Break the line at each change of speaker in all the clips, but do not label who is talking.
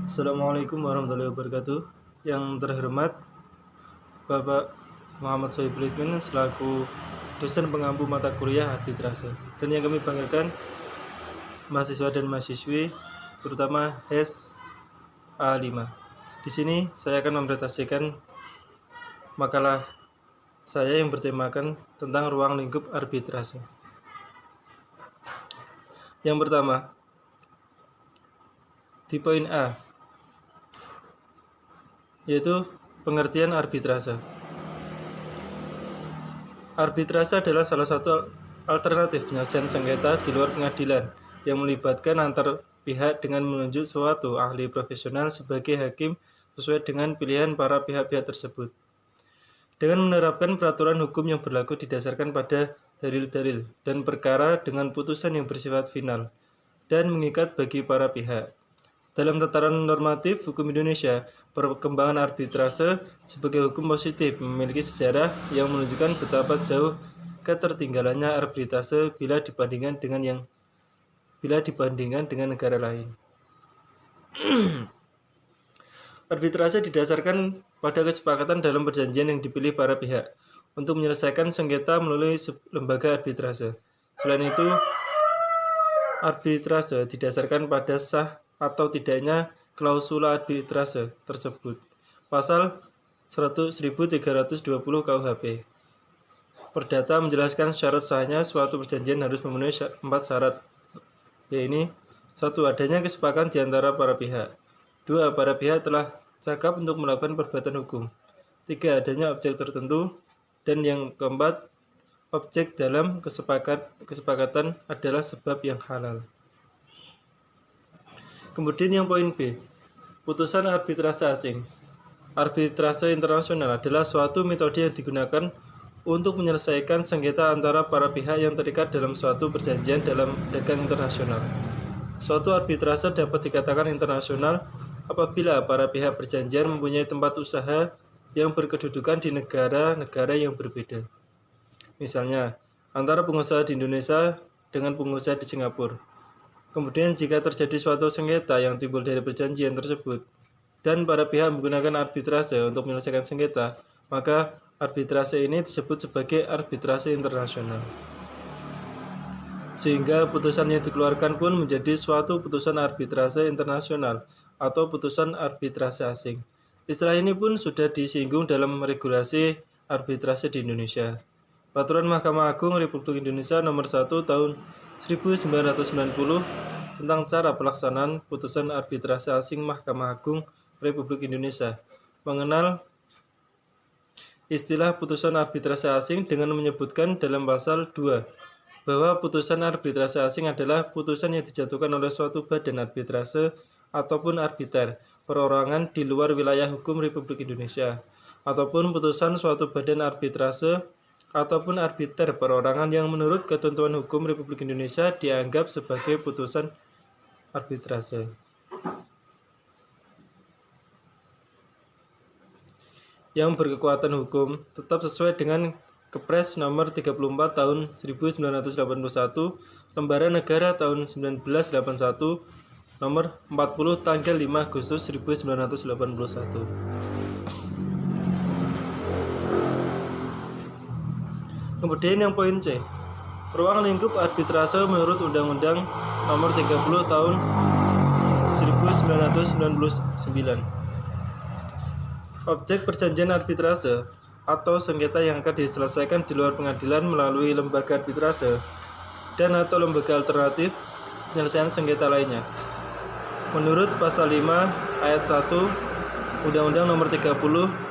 Assalamualaikum warahmatullahi wabarakatuh. Yang terhormat Bapak Muhammad Sohibul Iqbal selaku dosen pengampu mata kuliah arbitrase. Dan yang kami banggakan mahasiswa dan mahasiswi terutama HES A5. Di sini saya akan mempresentasikan makalah saya yang bertemakan tentang ruang lingkup arbitrase. Yang pertama, di poin A, yaitu pengertian arbitrase. Arbitrase adalah salah satu alternatif penyelesaian sengketa di luar pengadilan yang melibatkan antar pihak dengan menunjuk suatu ahli profesional sebagai hakim sesuai dengan pilihan para pihak-pihak tersebut. Dengan menerapkan peraturan hukum yang berlaku didasarkan pada dalil-dalil dan perkara dengan putusan yang bersifat final dan mengikat bagi para pihak. Dalam tataran normatif hukum Indonesia, perkembangan arbitrase sebagai hukum positif memiliki sejarah yang menunjukkan betapa jauh ketertinggalannya arbitrase bila dibandingkan dengan negara lain. Arbitrase didasarkan pada kesepakatan dalam perjanjian yang dipilih para pihak untuk menyelesaikan sengketa melalui lembaga arbitrase. Selain itu, arbitrase didasarkan pada sah atau tidaknya klausula arbitrase tersebut. Pasal 1320 KUHP. Perdata menjelaskan syarat sahnya suatu perjanjian harus memenuhi 4 syarat, yaitu 1. Adanya kesepakatan di antara para pihak. 2. Para pihak telah cakap untuk melakukan perbuatan hukum. 3. Adanya objek tertentu. Dan yang keempat, objek dalam kesepakatan adalah sebab yang halal. Kemudian yang poin B, putusan arbitrase asing. Arbitrase internasional adalah suatu metode yang digunakan untuk menyelesaikan sengketa antara para pihak yang terikat dalam suatu perjanjian dalam dagang internasional. Suatu arbitrase dapat dikatakan internasional apabila para pihak perjanjian mempunyai tempat usaha yang berkedudukan di negara-negara yang berbeda. Misalnya, antara pengusaha di Indonesia dengan pengusaha di Singapura. Kemudian jika terjadi suatu sengketa yang timbul dari perjanjian tersebut dan para pihak menggunakan arbitrase untuk menyelesaikan sengketa, maka arbitrase ini disebut sebagai arbitrase internasional. Sehingga putusan yang dikeluarkan pun menjadi suatu putusan arbitrase internasional atau putusan arbitrase asing. Istilah ini pun sudah disinggung dalam regulasi arbitrase di Indonesia. Peraturan Mahkamah Agung Republik Indonesia Nomor 1 Tahun 1990 tentang cara pelaksanaan putusan arbitrase asing Mahkamah Agung Republik Indonesia mengenal istilah putusan arbitrase asing dengan menyebutkan dalam pasal 2 bahwa putusan arbitrase asing adalah putusan yang dijatuhkan oleh suatu badan arbitrase ataupun arbiter perorangan di luar wilayah hukum Republik Indonesia ataupun putusan suatu badan arbitrase ataupun arbiter perorangan yang menurut ketentuan hukum Republik Indonesia dianggap sebagai putusan arbitrase. Yang berkekuatan hukum tetap sesuai dengan Kepres nomor 34 tahun 1981, Lembaran Negara tahun 1981, nomor 40 tanggal 5 Agustus 1981. Kemudian yang poin C, ruang lingkup arbitrase menurut Undang-Undang Nomor 30 Tahun 1999. Objek perjanjian arbitrase atau sengketa yang akan diselesaikan di luar pengadilan melalui lembaga arbitrase dan atau lembaga alternatif penyelesaian sengketa lainnya. Menurut pasal 5 ayat 1 Undang-Undang Nomor 30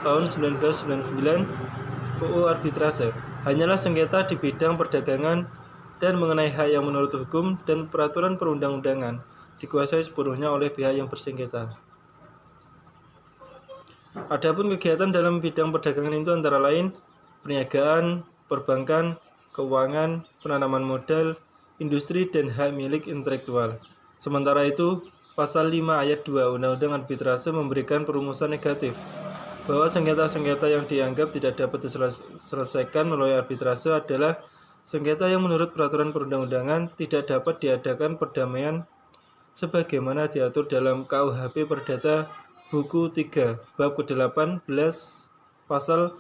Tahun 1999 UU Arbitrase hanyalah sengketa di bidang perdagangan dan mengenai hak yang menurut hukum dan peraturan perundang-undangan dikuasai sepenuhnya oleh pihak yang bersengketa. Adapun kegiatan dalam bidang perdagangan itu antara lain perniagaan, perbankan, keuangan, penanaman modal, industri, dan hak milik intelektual. Sementara itu, pasal 5 ayat 2 Undang-Undang Arbitrase memberikan perumusan negatif bahwa sengketa-sengketa yang dianggap tidak dapat diselesaikan melalui arbitrase adalah sengketa yang menurut peraturan perundang-undangan tidak dapat diadakan perdamaian sebagaimana diatur dalam KUHP Perdata buku 3 bab ke-18 pasal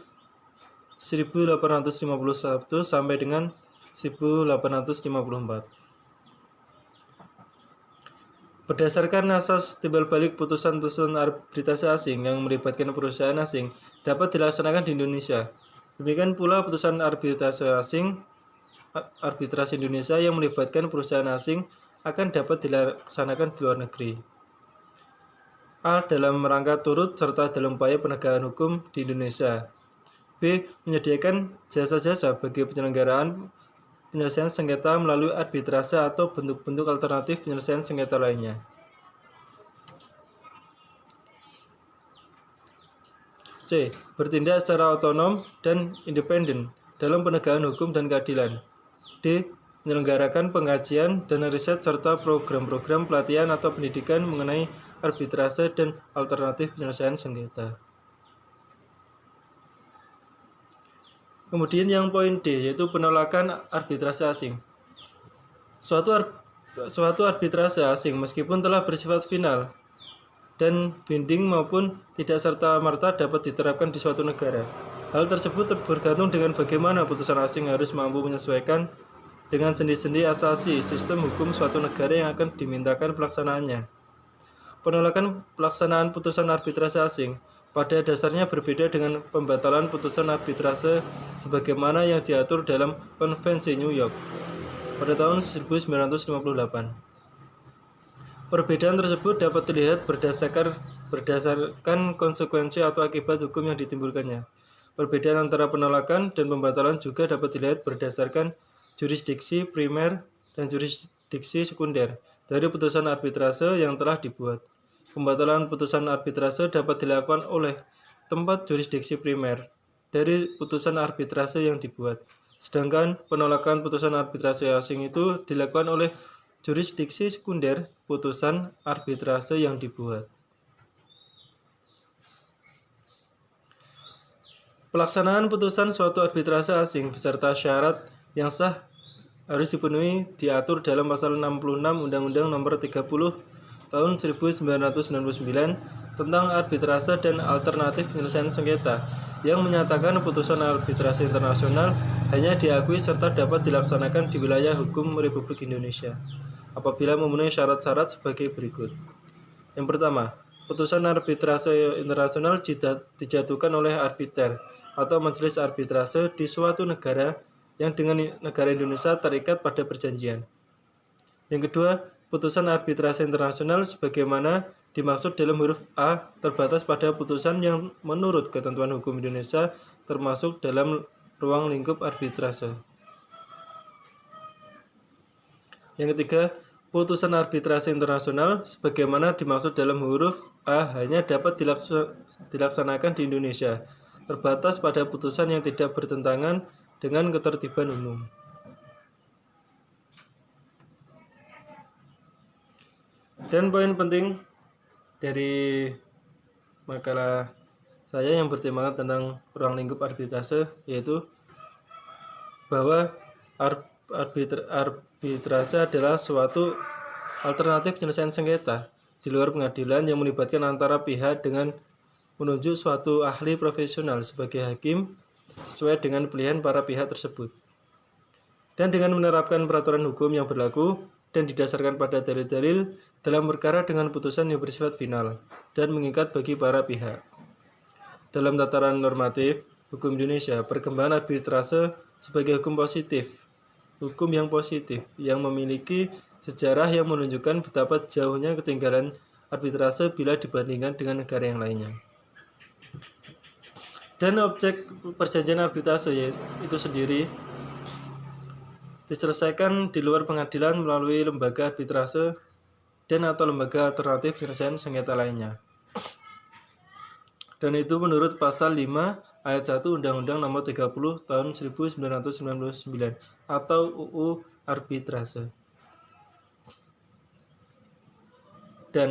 1851 sampai dengan 1854. Berdasarkan asas timbal balik putusan-putusan arbitrase asing yang melibatkan perusahaan asing dapat dilaksanakan di Indonesia. Demikian pula putusan arbitrase Indonesia yang melibatkan perusahaan asing akan dapat dilaksanakan di luar negeri. A. Dalam rangka turut serta dalam upaya penegakan hukum di Indonesia. B. Menyediakan jasa-jasa bagi penyelenggaraan penyelesaian sengketa melalui arbitrase atau bentuk-bentuk alternatif penyelesaian sengketa lainnya. C. Bertindak secara otonom dan independen dalam penegakan hukum dan keadilan. D. Menyelenggarakan pengkajian dan riset serta program-program pelatihan atau pendidikan mengenai arbitrase dan alternatif penyelesaian sengketa. Kemudian yang poin D, yaitu penolakan arbitrase asing. Suatu arbitrase asing meskipun telah bersifat final dan binding maupun tidak serta-merta dapat diterapkan di suatu negara. Hal tersebut bergantung dengan bagaimana putusan asing harus mampu menyesuaikan dengan sendi-sendi asasi sistem hukum suatu negara yang akan dimintakan pelaksanaannya. Penolakan pelaksanaan putusan arbitrase asing pada dasarnya berbeda dengan pembatalan putusan arbitrase sebagaimana yang diatur dalam Konvensi New York pada tahun 1958. Perbedaan tersebut dapat dilihat berdasarkan konsekuensi atau akibat hukum yang ditimbulkannya. Perbedaan antara penolakan dan pembatalan juga dapat dilihat berdasarkan jurisdiksi primer dan jurisdiksi sekunder dari putusan arbitrase yang telah dibuat. Pembatalan putusan arbitrase dapat dilakukan oleh tempat jurisdiksi primer dari putusan arbitrase yang dibuat. Sedangkan penolakan putusan arbitrase asing itu dilakukan oleh jurisdiksi sekunder putusan arbitrase yang dibuat. Pelaksanaan putusan suatu arbitrase asing beserta syarat yang sah harus dipenuhi diatur dalam pasal 66 Undang-Undang Nomor 30 Tahun 1999 tentang arbitrase dan alternatif penyelesaian sengketa yang menyatakan putusan arbitrase internasional hanya diakui serta dapat dilaksanakan di wilayah hukum Republik Indonesia apabila memenuhi syarat-syarat sebagai berikut. Yang pertama, putusan arbitrase internasional dijatuhkan oleh arbiter atau majelis arbitrase di suatu negara yang dengan negara Indonesia terikat pada perjanjian. Yang kedua, putusan arbitrase internasional sebagaimana dimaksud dalam huruf A terbatas pada putusan yang menurut ketentuan hukum Indonesia termasuk dalam ruang lingkup arbitrase. Yang ketiga, putusan arbitrase internasional sebagaimana dimaksud dalam huruf A hanya dapat dilaksanakan di Indonesia, terbatas pada putusan yang tidak bertentangan dengan ketertiban umum. Dan poin penting dari makalah saya yang bertemakan tentang ruang lingkup arbitrase yaitu bahwa arbitrase adalah suatu alternatif penyelesaian sengketa di luar pengadilan yang melibatkan antara pihak dengan menunjuk suatu ahli profesional sebagai hakim sesuai dengan pilihan para pihak tersebut. Dan dengan menerapkan peraturan hukum yang berlaku dan didasarkan pada dalil-dalil dalam perkara dengan putusan yang bersifat final dan mengikat bagi para pihak. Dalam tataran normatif hukum Indonesia, perkembangan arbitrase sebagai hukum yang positif yang memiliki sejarah yang menunjukkan betapa jauhnya ketinggalan arbitrase bila dibandingkan dengan negara yang lainnya. Dan objek perjanjian arbitrase itu sendiri diselesaikan di luar pengadilan melalui lembaga arbitrase dan atau lembaga alternatif penyelesaian sengketa lainnya. Dan itu menurut pasal 5 ayat 1 Undang-Undang Nomor 30 Tahun 1999 atau UU Arbitrase. Dan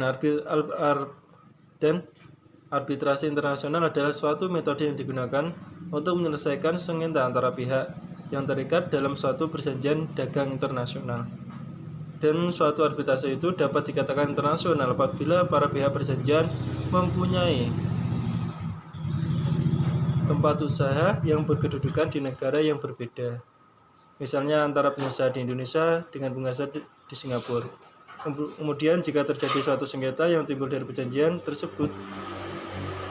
arbitrase internasional adalah suatu metode yang digunakan untuk menyelesaikan sengketa antara pihak yang terikat dalam suatu perjanjian dagang internasional. Dan suatu arbitrase itu dapat dikatakan internasional apabila para pihak perjanjian mempunyai tempat usaha yang berkedudukan di negara yang berbeda. Misalnya antara pengusaha di Indonesia dengan pengusaha di Singapura. Kemudian jika terjadi suatu sengketa yang timbul dari perjanjian tersebut,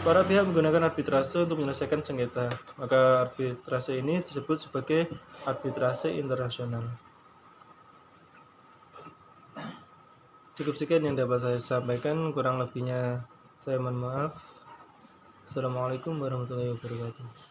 para pihak menggunakan arbitrase untuk menyelesaikan sengketa. Maka arbitrase ini disebut sebagai arbitrase internasional. Cukup sekian yang dapat saya sampaikan, kurang lebihnya saya mohon maaf. Assalamualaikum warahmatullahi wabarakatuh.